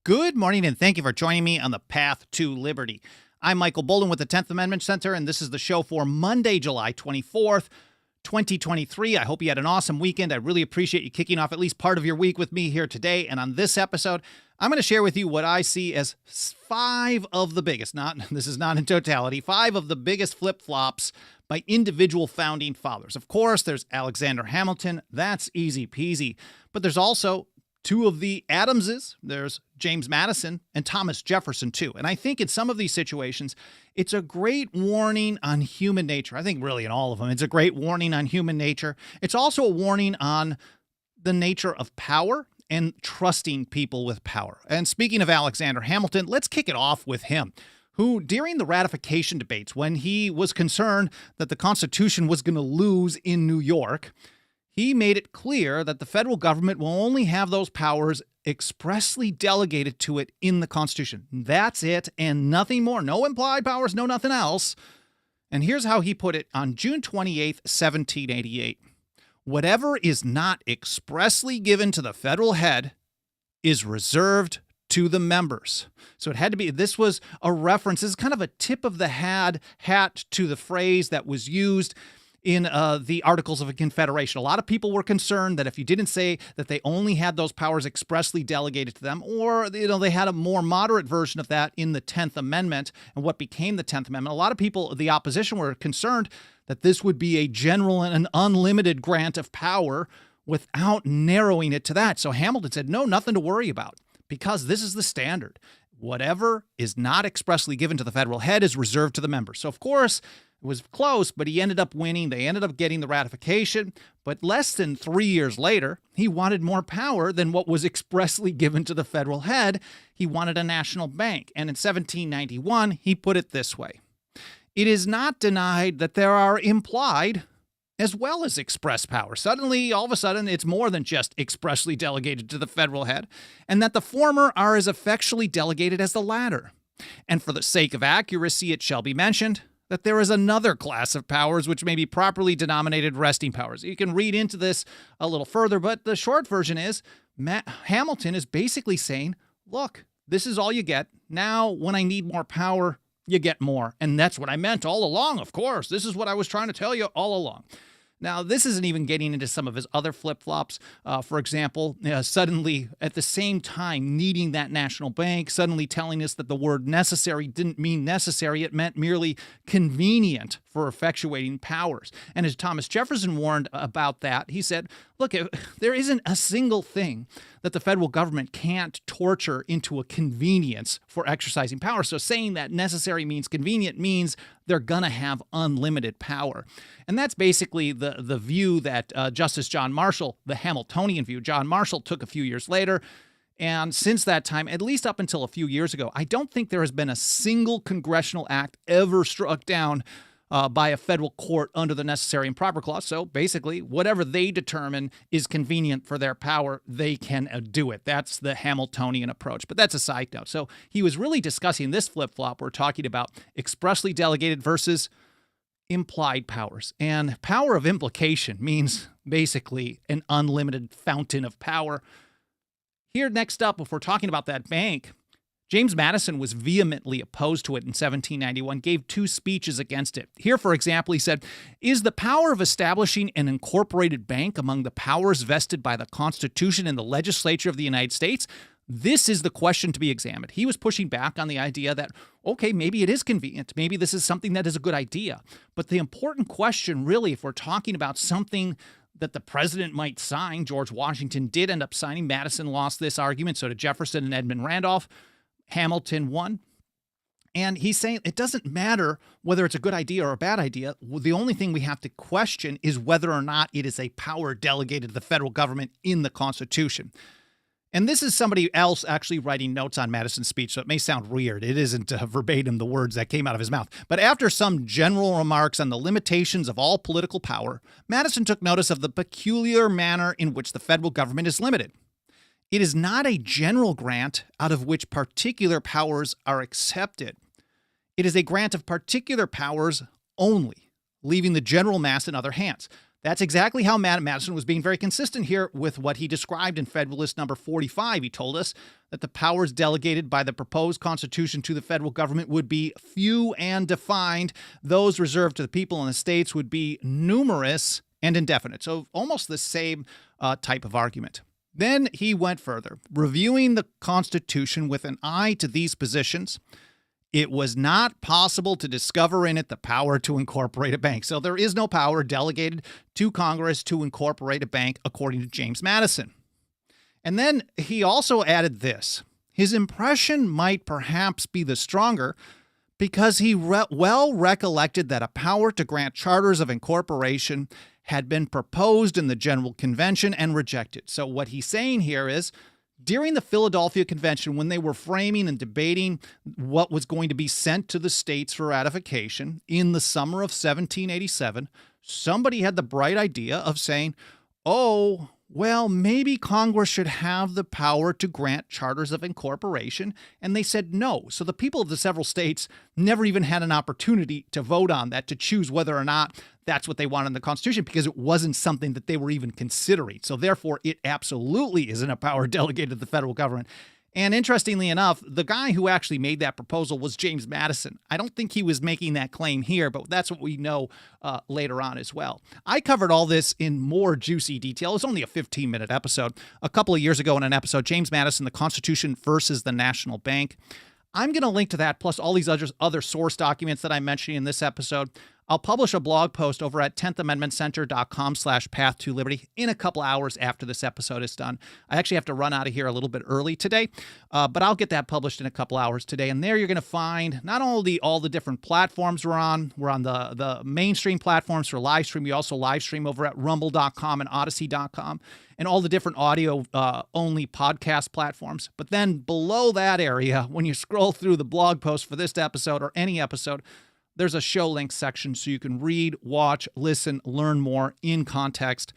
Good morning, and thank you for joining me on the Path to Liberty. I'm Michael Bolden with the 10th Amendment Center, and this is the show for Monday, July 24th, 2023. I hope you had an awesome weekend. I really appreciate you kicking off at least part of your week with me here today. And on this episode, I'm going to share with you what I see as five of the biggest, this is not in totality, five of the biggest flip-flops by individual founding fathers. Of course, there's Alexander Hamilton. That's easy peasy. But there's also two of the Adamses. There's James Madison and Thomas Jefferson, too. And I think in some of these situations, it's a great warning on human nature. I think really in all of them, it's a great warning on human nature. It's also a warning on the nature of power and trusting people with power. And speaking of Alexander Hamilton, let's kick it off with him, who during the ratification debates, when he was concerned that the Constitution was going to lose in New York, he made it clear that the federal government will only have those powers expressly delegated to it in the Constitution. That's it, and nothing more. No implied powers, no nothing else. And here's how he put it on June 28th, 1788. Whatever is not expressly given to the federal head is reserved to the members. So it had to be, this was a reference, this is kind of a tip of the hat to the phrase that was used in the Articles of Confederation. A lot of people were concerned that if you didn't say that they only had those powers expressly delegated to them, or they had a more moderate version of that in the 10th Amendment and what became the 10th Amendment, a lot of people, the opposition, were concerned that this would be a general and an unlimited grant of power without narrowing it to that. So Hamilton said, no, nothing to worry about, because this is the standard. Whatever is not expressly given to the federal head is reserved to the members. So, of course, it was close, but he ended up winning. They ended up getting the ratification. But less than 3 years later, he wanted more power than what was expressly given to the federal head. He wanted a national bank. And in 1791, he put it this way: it is not denied that there are implied as well as express powers. Suddenly, all of a sudden, it's more than just expressly delegated to the federal head, and that the former are as effectually delegated as the latter. And for the sake of accuracy, it shall be mentioned that there is another class of powers which may be properly denominated resting powers. You can read into this a little further, but the short version is Hamilton is basically saying, look, this is all you get. Now, when I need more power, you get more. And that's what I meant all along, of course. This is what I was trying to tell you all along. Now, this isn't even getting into some of his other flip-flops. For example, suddenly, at the same time, needing that national bank, suddenly telling us that the word necessary didn't mean necessary. It meant merely convenient for effectuating powers. And as Thomas Jefferson warned about that, he said, look, there isn't a single thing that the federal government can't torture into a convenience for exercising power. So saying that necessary means convenient means they're going to have unlimited power. And that's basically the view that Justice John Marshall, the Hamiltonian view, John Marshall took a few years later. And since that time, at least up until a few years ago, I don't think there has been a single congressional act ever struck down by a federal court under the necessary and proper clause. So basically, whatever they determine is convenient for their power, they can do it. That's the Hamiltonian approach. But that's a side note. So he was really discussing this flip-flop. We're talking about expressly delegated versus implied powers. And power of implication means basically an unlimited fountain of power. Here, next up, if we're talking about that bank, James Madison was vehemently opposed to it in 1791, gave 2 speeches against it. Here, for example, he said, "Is the power of establishing an incorporated bank among the powers vested by the Constitution and the legislature of the United States? This is the question to be examined." He was pushing back on the idea that, okay, maybe it is convenient. Maybe this is something that is a good idea. But the important question, really, if we're talking about something that the president might sign, George Washington did end up signing. Madison lost this argument, so did Jefferson and Edmund Randolph. Hamilton won. And he's saying it doesn't matter whether it's a good idea or a bad idea. The only thing we have to question is whether or not it is a power delegated to the federal government in the Constitution. And this is somebody else actually writing notes on Madison's speech, so it may sound weird. It isn't verbatim the words that came out of his mouth. But after some general remarks on the limitations of all political power, Madison took notice of the peculiar manner in which the federal government is limited. It is not a general grant out of which particular powers are accepted. It is a grant of particular powers only, leaving the general mass in other hands. That's exactly how Madison was being very consistent here with what he described in Federalist number 45. He told us that the powers delegated by the proposed Constitution to the federal government would be few and defined. Those reserved to the people and the states would be numerous and indefinite. So almost the same type of argument. Then he went further, reviewing the Constitution with an eye to these positions. It was not possible to discover in it the power to incorporate a bank. So there is no power delegated to Congress to incorporate a bank, according to James Madison. And then he also added this. His impression might perhaps be the stronger because he well recollected that a power to grant charters of incorporation had been proposed in the General Convention and rejected. So what he's saying here is, during the Philadelphia Convention, when they were framing and debating what was going to be sent to the states for ratification in the summer of 1787, somebody had the bright idea of saying, oh, well, maybe Congress should have the power to grant charters of incorporation. And they said no. So the people of the several states never even had an opportunity to vote on that, to choose whether or not that's what they wanted in the Constitution, because it wasn't something that they were even considering. So therefore, it absolutely isn't a power delegated to the federal government. And interestingly enough, the guy who actually made that proposal was James Madison. I don't think he was making that claim here, but that's what we know later on as well. I covered all this in more juicy detail. It's only a 15-minute episode. A couple of years ago in an episode, James Madison, the Constitution versus the National Bank. I'm going to link to that, plus all these other source documents that I'm mentioning in this episode. I'll publish a blog post over at 10thamendmentcenter.com/path to liberty in a couple hours after this episode is done. I actually have to run out of here a little bit early today, but I'll get that published in a couple hours today. And there you're going to find not only all the different platforms we're on the mainstream platforms for live stream. We also live stream over at rumble.com and odyssey.com and all the different audio only podcast platforms. But then below that area, when you scroll through the blog post for this episode or any episode, there's a show links section so you can read, watch, listen, learn more in context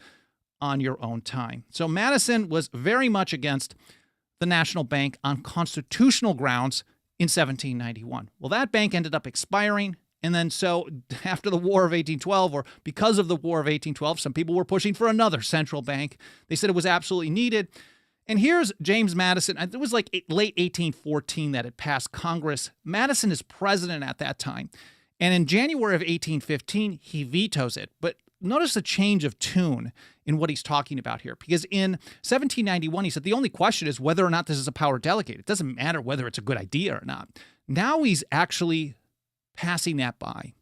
on your own time. So Madison was very much against the National Bank on constitutional grounds in 1791. Well, that bank ended up expiring. And then so after the War of 1812, or because of the War of 1812, some people were pushing for another central bank. They said it was absolutely needed. And here's James Madison. It was like late 1814 that it passed Congress. Madison is president at that time. And in January of 1815, he vetoes it. But notice the change of tune in what he's talking about here. Because in 1791, he said the only question is whether or not this is a power delegated. It doesn't matter whether it's a good idea or not. Now he's actually passing that by.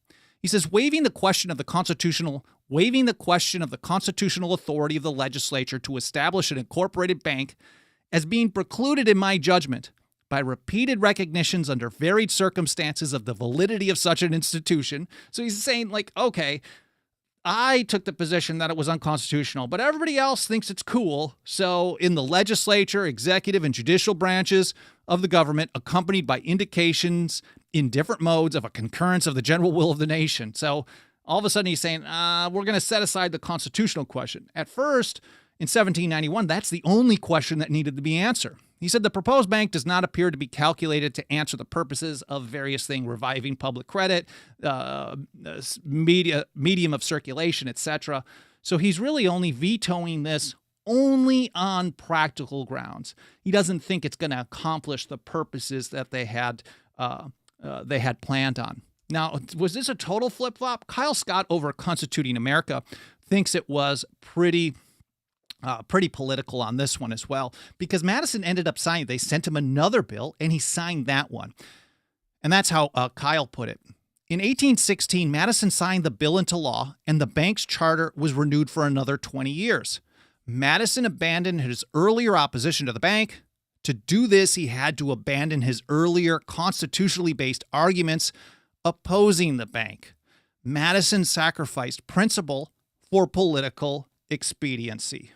He says, waiving the question of the constitutional authority of the legislature to establish an incorporated bank as being precluded in my judgment by repeated recognitions under varied circumstances of the validity of such an institution. So he's saying, like, okay, I took the position that it was unconstitutional, but everybody else thinks it's cool. So in the legislature, executive, and judicial branches of the government, accompanied by indications in different modes of a concurrence of the general will of the nation. So all of a sudden he's saying, we're going to set aside the constitutional question. At first, in 1791, that's the only question that needed to be answered. He said the proposed bank does not appear to be calculated to answer the purposes of various things, reviving public credit, medium of circulation, etc. So he's really only vetoing this only on practical grounds. He doesn't think it's going to accomplish the purposes that they had planned on. Now, was this a total flip-flop? Kyle Scott over at Constituting America thinks it was pretty political on this one as well, because Madison ended up signing. They sent him another bill, and he signed that one. And that's how Kyle put it. In 1816, Madison signed the bill into law, and the bank's charter was renewed for another 20 years. Madison abandoned his earlier opposition to the bank To do this, he had to abandon his earlier constitutionally based arguments opposing the bank. Madison sacrificed principle for political expediency.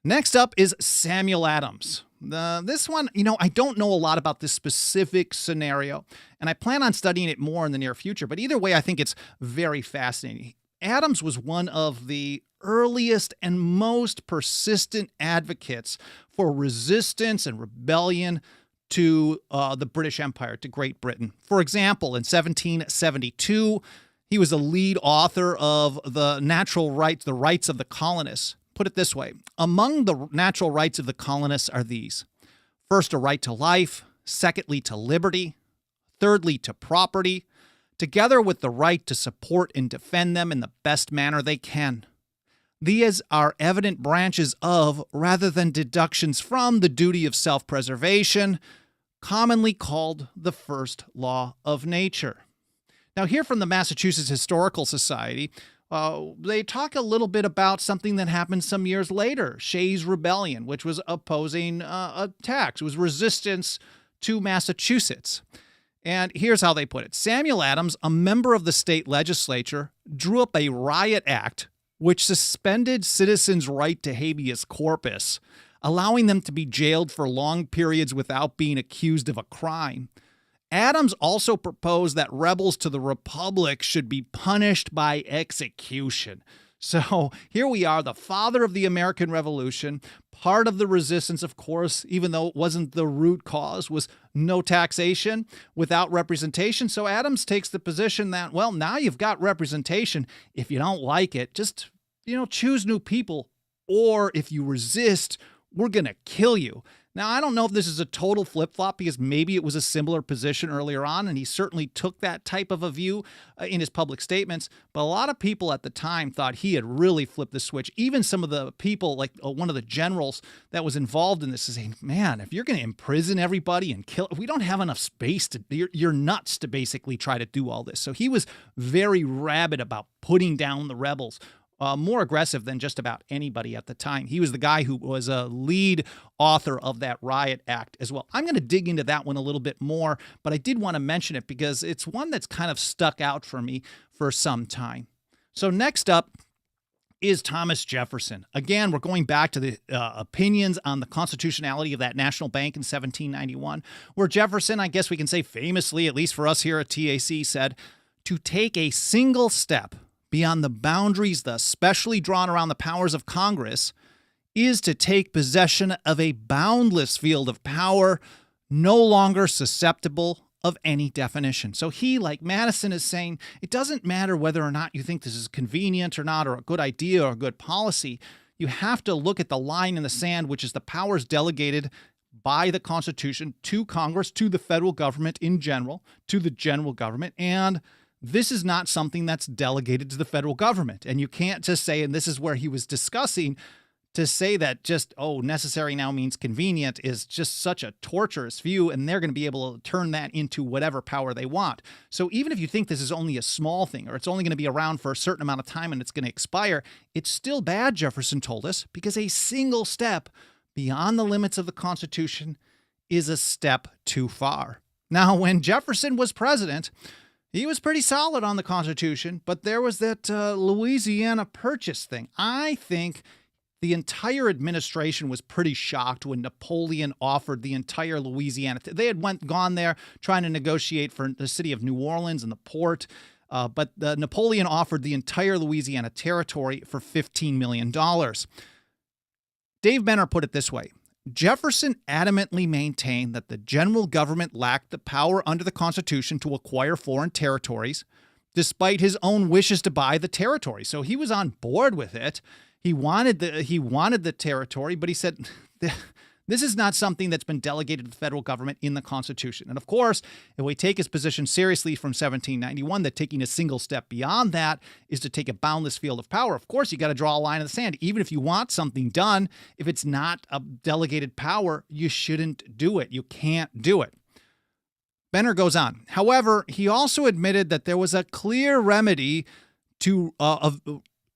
Next up is Samuel Adams. This one, I don't know a lot about this specific scenario, and I plan on studying it more in the near future, but either way, I think it's very fascinating. Adams was one of the earliest and most persistent advocates for resistance and rebellion to the British Empire, to Great Britain. For example, in 1772, he was a lead author of the rights of the colonists. Put it this way, among the natural rights of the colonists are these. First, a right to life. Secondly, to liberty. Thirdly, to property, together with the right to support and defend them in the best manner they can. These are evident branches of, rather than deductions from, the duty of self-preservation, commonly called the first law of nature. Now, here from the Massachusetts Historical Society, they talk a little bit about something that happened some years later, Shays' Rebellion, which was opposing a tax. It was resistance to Massachusetts. And here's how they put it. Samuel Adams, a member of the state legislature, drew up a riot act which suspended citizens' right to habeas corpus, allowing them to be jailed for long periods without being accused of a crime. Adams also proposed that rebels to the Republic should be punished by execution. So here we are, the father of the American Revolution. Part of the resistance, of course, even though it wasn't the root cause, was no taxation without representation. So Adams takes the position that, well, now you've got representation. If you don't like it, just, choose new people. Or if you resist, we're going to kill you. Now, I don't know if this is a total flip-flop because maybe it was a similar position earlier on, and he certainly took that type of a view in his public statements. But a lot of people at the time thought he had really flipped the switch. Even some of the people, like one of the generals that was involved in this, is saying, man, if you're going to imprison everybody and kill, we don't have enough space you're nuts to basically try to do all this. So he was very rabid about putting down the rebels. More aggressive than just about anybody at the time. He was the guy who was a lead author of that riot act as well. I'm going to dig into that one a little bit more, but I did want to mention it because it's one that's kind of stuck out for me for some time. So next up is Thomas Jefferson. Again, we're going back to the opinions on the constitutionality of that national bank in 1791, where Jefferson, I guess we can say famously, at least for us here at TAC, said, to take a single step beyond the boundaries thus specially drawn around the powers of Congress is to take possession of a boundless field of power no longer susceptible of any definition. So he, like Madison, is saying it doesn't matter whether or not you think this is convenient or not, or a good idea or a good policy. You have to look at the line in the sand, which is the powers delegated by the Constitution to Congress, to the federal government in general, to the general government, and this is not something that's delegated to the federal government. And you can't just say, and this is where he was discussing, to say that just, necessary now means convenient is just such a torturous view, and they're going to be able to turn that into whatever power they want. So even if you think this is only a small thing, or it's only going to be around for a certain amount of time and it's going to expire, it's still bad, Jefferson told us, because a single step beyond the limits of the Constitution is a step too far. Now, when Jefferson was president, he was pretty solid on the Constitution, but there was that Louisiana Purchase thing. I think the entire administration was pretty shocked when Napoleon offered the entire Louisiana. They had gone there trying to negotiate for the city of New Orleans and the port, but Napoleon offered the entire Louisiana territory for $15 million. Dave Benner put it this way. Jefferson adamantly maintained that the general government lacked the power under the Constitution to acquire foreign territories, despite his own wishes to buy the territory. So he was on board with it. He wanted the territory, but he said, this is not something that's been delegated to the federal government in the Constitution. And of course, if we take his position seriously from 1791, that taking a single step beyond that is to take a boundless field of power, of course, you got to draw a line in the sand. Even if you want something done, if it's not a delegated power, you shouldn't do it. You can't do it. Benner goes on. However, he also admitted that there was a clear remedy to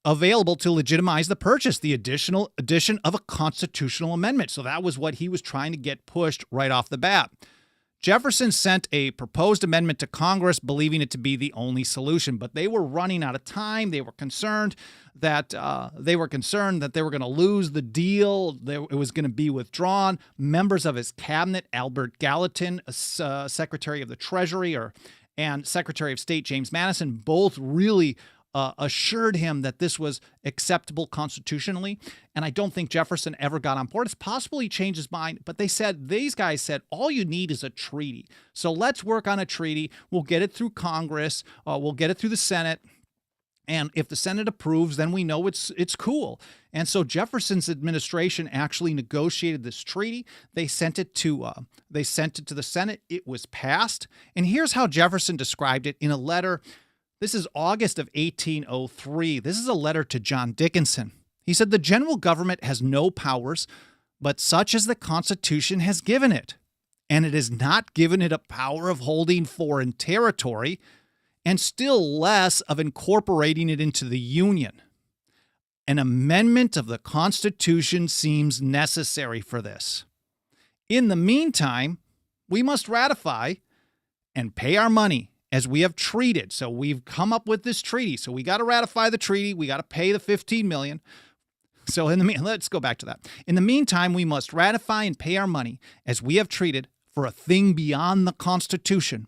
available to legitimize the purchase, the addition of a constitutional amendment. So that was what he was trying to get pushed right off the bat. Jefferson sent a proposed amendment to Congress, believing it to be the only solution, but they were running out of time. They were concerned that they were going to lose the deal. It was going to be withdrawn. Members of his cabinet, Albert Gallatin, Secretary of the Treasury, and Secretary of State James Madison, both really assured him that this was acceptable constitutionally. And I don't think Jefferson ever got on board. It's possible he changed his mind, but these guys said, all you need is a treaty. So let's work on a treaty. We'll get it through Congress. We'll get it through the Senate. And if the Senate approves, then we know it's cool. And so Jefferson's administration actually negotiated this treaty. They sent it to the Senate. It was passed. And here's how Jefferson described it in a letter. This is August of 1803. This is a letter to John Dickinson. He said, "The general government has no powers, but such as the Constitution has given it. And it has not given it a power of holding foreign territory, and still less of incorporating it into the Union. An amendment of the Constitution seems necessary for this. In the meantime, we must ratify and pay our money as we have treated." So we've come up with this treaty. So we got to ratify the treaty. We got to pay the $15 million. So let's go back to that. "In the meantime, we must ratify and pay our money as we have treated for a thing beyond the Constitution,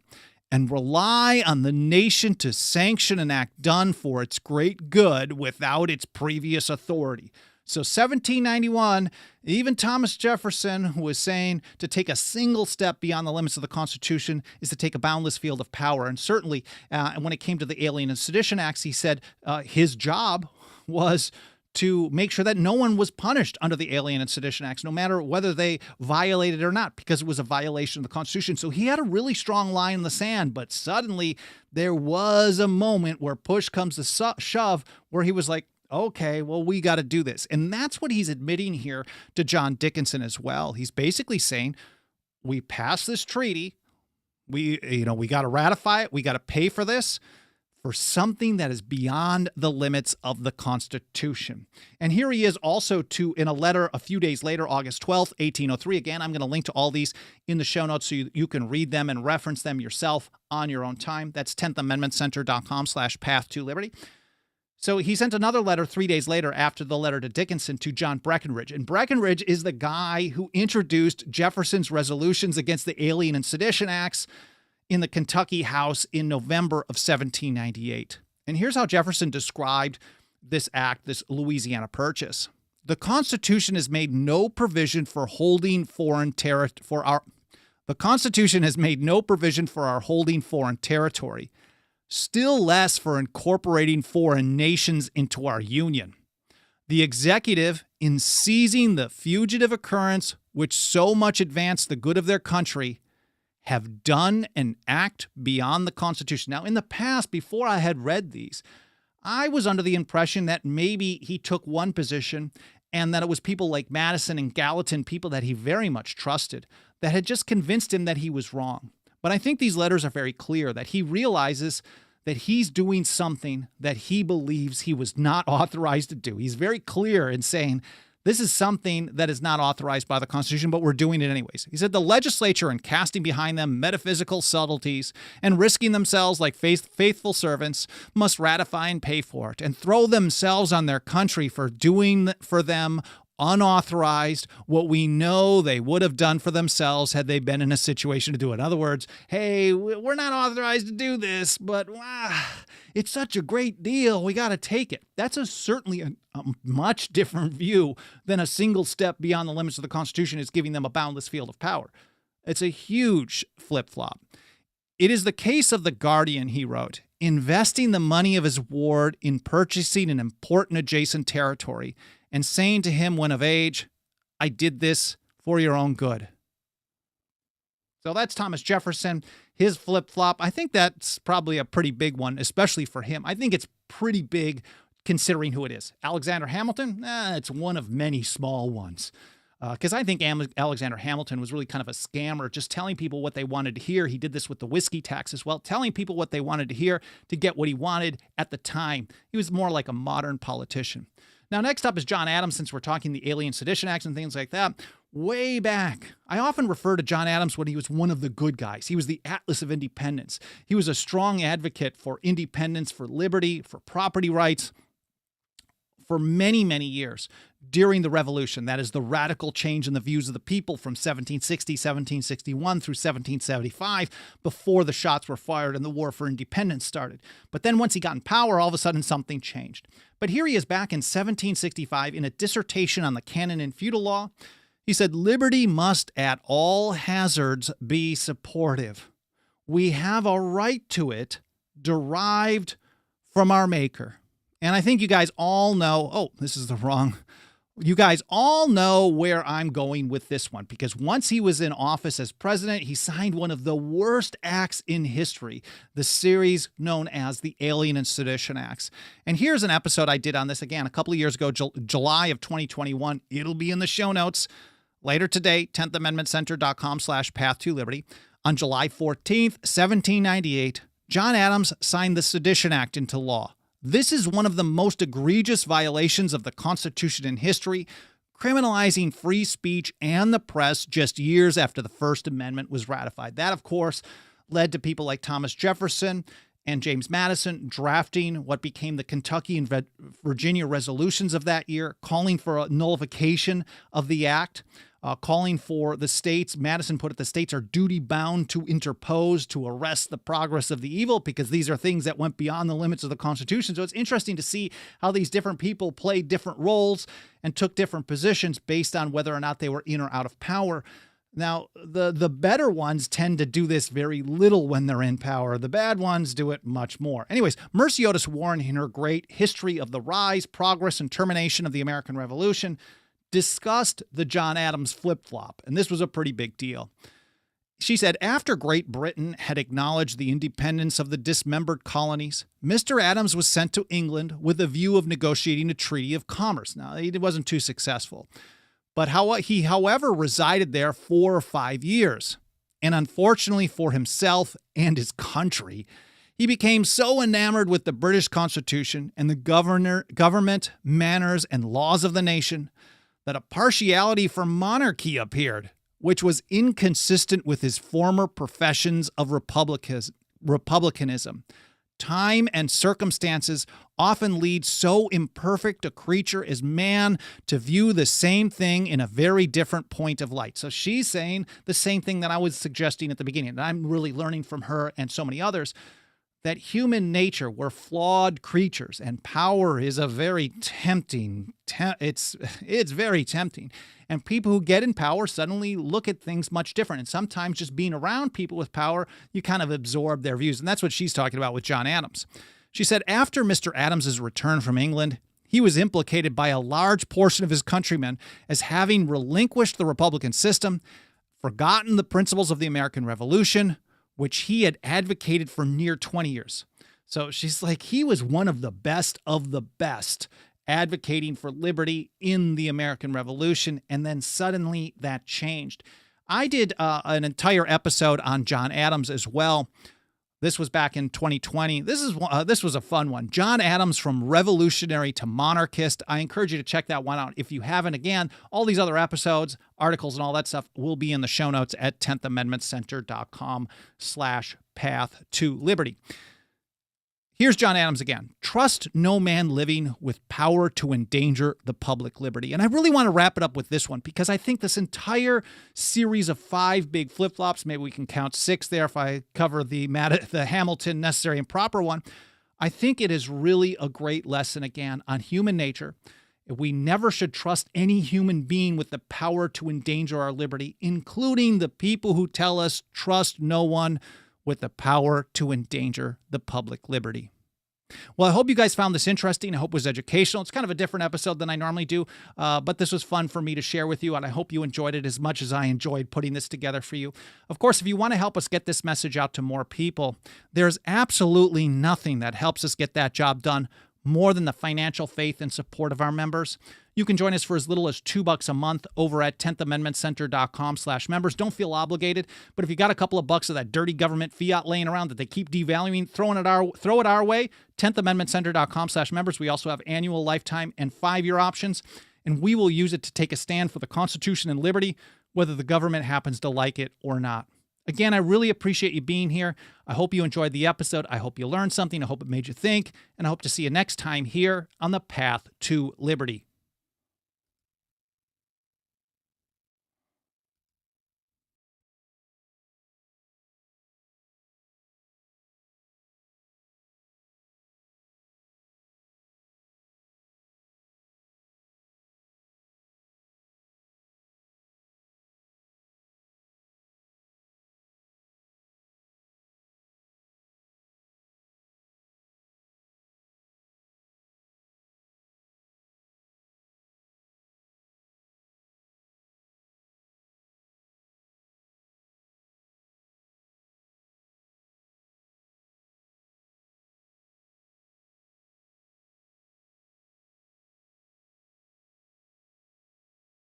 and rely on the nation to sanction an act done for its great good without its previous authority." So 1791, even Thomas Jefferson, who was saying to take a single step beyond the limits of the Constitution is to take a boundless field of power. And certainly when it came to the Alien and Sedition Acts, he said his job was to make sure that no one was punished under the Alien and Sedition Acts, no matter whether they violated it or not, because it was a violation of the Constitution. So he had a really strong line in the sand, but suddenly there was a moment where push comes to shove, where he was like, okay, well, we got to do this. And that's what he's admitting here to John Dickinson as well. He's basically saying, we passed this treaty. We got to ratify it. We got to pay for this, for something that is beyond the limits of the Constitution. And here he is also in a letter a few days later, August 12th, 1803. Again, I'm going to link to all these in the show notes so you can read them and reference them yourself on your own time. That's 10thamendmentcenter.com/path-to-liberty. So he sent another letter 3 days later after the letter to Dickinson to John Breckinridge. And Breckinridge is the guy who introduced Jefferson's resolutions against the Alien and Sedition Acts in the Kentucky House in November of 1798. And here's how Jefferson described this act, this Louisiana Purchase. "The Constitution has made no provision for holding foreign territory. The Constitution has made no provision for our holding foreign territory, still less for incorporating foreign nations into our union. The executive, in seizing the fugitive occurrence which so much advanced the good of their country, have done an act beyond the Constitution." Now, in the past, before I had read these, I was under the impression that maybe he took one position and that it was people like Madison and Gallatin, people that he very much trusted, that had just convinced him that he was wrong. But I think these letters are very clear that he realizes that he's doing something that he believes he was not authorized to do. He's very clear in saying, this is something that is not authorized by the Constitution, but we're doing it anyways. He said, "The legislature, in casting behind them metaphysical subtleties and risking themselves like faithful servants, must ratify and pay for it, and throw themselves on their country for doing for them unauthorized what we know they would have done for themselves had they been in a situation to do it." In other words, hey, we're not authorized to do this, but it's such a great deal. We got to take it. That's certainly a much different view than a single step beyond the limits of the Constitution is giving them a boundless field of power. It's a huge flip-flop. "It is the case of the Guardian," he wrote, "investing the money of his ward in purchasing an important adjacent territory, and saying to him when of age, 'I did this for your own good.'" So that's Thomas Jefferson, his flip-flop. I think that's probably a pretty big one, especially for him. I think it's pretty big considering who it is. Alexander Hamilton, it's one of many small ones. Because I think Alexander Hamilton was really kind of a scammer, just telling people what they wanted to hear. He did this with the whiskey tax as well, telling people what they wanted to hear to get what he wanted at the time. He was more like a modern politician. Now, next up is John Adams, since we're talking the Alien Sedition Acts and things like that. Way back, I often refer to John Adams when he was one of the good guys. He was the Atlas of Independence. He was a strong advocate for independence, for liberty, for property rights for many, many years during the Revolution. That is the radical change in the views of the people from 1760, 1761 through 1775, before the shots were fired and the War for Independence started. But then once he got in power, all of a sudden something changed. But here he is back in 1765 in a dissertation on the canon and feudal law. He said, "Liberty must at all hazards be supportive. We have a right to it derived from our Maker." And I think you guys all know, you guys all know where I'm going with this one, because once he was in office as president, he signed one of the worst acts in history, the series known as the Alien and Sedition Acts. And here's an episode I did on this again a couple of years ago, July of 2021. It'll be in the show notes later today, 10thamendmentcenter.com/path-to-liberty. On July 14th, 1798, John Adams signed the Sedition Act into law. This is one of the most egregious violations of the Constitution in history, criminalizing free speech and the press just years after the First Amendment was ratified. That, of course, led to people like Thomas Jefferson and James Madison drafting what became the Kentucky and Virginia resolutions of that year, calling for a nullification of the act, calling for the states. Madison put it, the states are duty bound to interpose, to arrest the progress of the evil, because these are things that went beyond the limits of the Constitution. So it's interesting to see how these different people played different roles and took different positions based on whether or not they were in or out of power. Now, the better ones tend to do this very little when they're in power. The bad ones do it much more. Anyways, Mercy Otis Warren, in her great History of the Rise, Progress, and Termination of the American Revolution, discussed the John Adams flip-flop, and this was a pretty big deal. She said, after Great Britain had acknowledged the independence of the dismembered colonies, Mr. Adams was sent to England with a view of negotiating a treaty of commerce. Now, he wasn't too successful, but he, however, resided there 4 or 5 years, and unfortunately for himself and his country, he became so enamored with the British Constitution and the government, manners, and laws of the nation that a partiality for monarchy appeared, which was inconsistent with his former professions of republicanism. Time and circumstances often lead so imperfect a creature as man to view the same thing in a very different point of light. So she's saying the same thing that I was suggesting at the beginning, and I'm really learning from her and so many others, that human nature, we're flawed creatures, and power is a very tempting, it's very tempting. And people who get in power suddenly look at things much different. And sometimes just being around people with power, you kind of absorb their views. And that's what she's talking about with John Adams. She said, after Mr. Adams's return from England, he was implicated by a large portion of his countrymen as having relinquished the Republican system, forgotten the principles of the American Revolution, which he had advocated for near 20 years. So she's like, he was one of the best advocating for liberty in the American Revolution, and then suddenly that changed. I did an entire episode on John Adams as well. This was back in 2020. This was a fun one. John Adams, from revolutionary to monarchist. I encourage you to check that one out if you haven't. Again, all these other episodes, articles, and all that stuff will be in the show notes at 10thamendmentcenter.com/path-to-liberty. Here's John Adams again. Trust no man living with power to endanger the public liberty. And I really want to wrap it up with this one, because I think this entire series of 5 big flip-flops, maybe we can count 6 there if I cover the Hamilton necessary and proper one. I think it is really a great lesson, again, on human nature. We never should trust any human being with the power to endanger our liberty, including the people who tell us trust no one with the power to endanger the public liberty. Well, I hope you guys found this interesting. I hope it was educational. It's kind of a different episode than I normally do, but this was fun for me to share with you, and I hope you enjoyed it as much as I enjoyed putting this together for you. Of course, if you want to help us get this message out to more people, there's absolutely nothing that helps us get that job done more than the financial faith and support of our members. You can join us for as little as $2 a month over at 10thamendmentcenter.com/members. Don't feel obligated, but if you got a couple of bucks of that dirty government fiat laying around that they keep devaluing, throw it our way, 10thamendmentcenter.com/members. We also have annual, lifetime, and 5-year options, and we will use it to take a stand for the Constitution and liberty, whether the government happens to like it or not. Again, I really appreciate you being here. I hope you enjoyed the episode. I hope you learned something. I hope it made you think, and I hope to see you next time here on the Path to Liberty.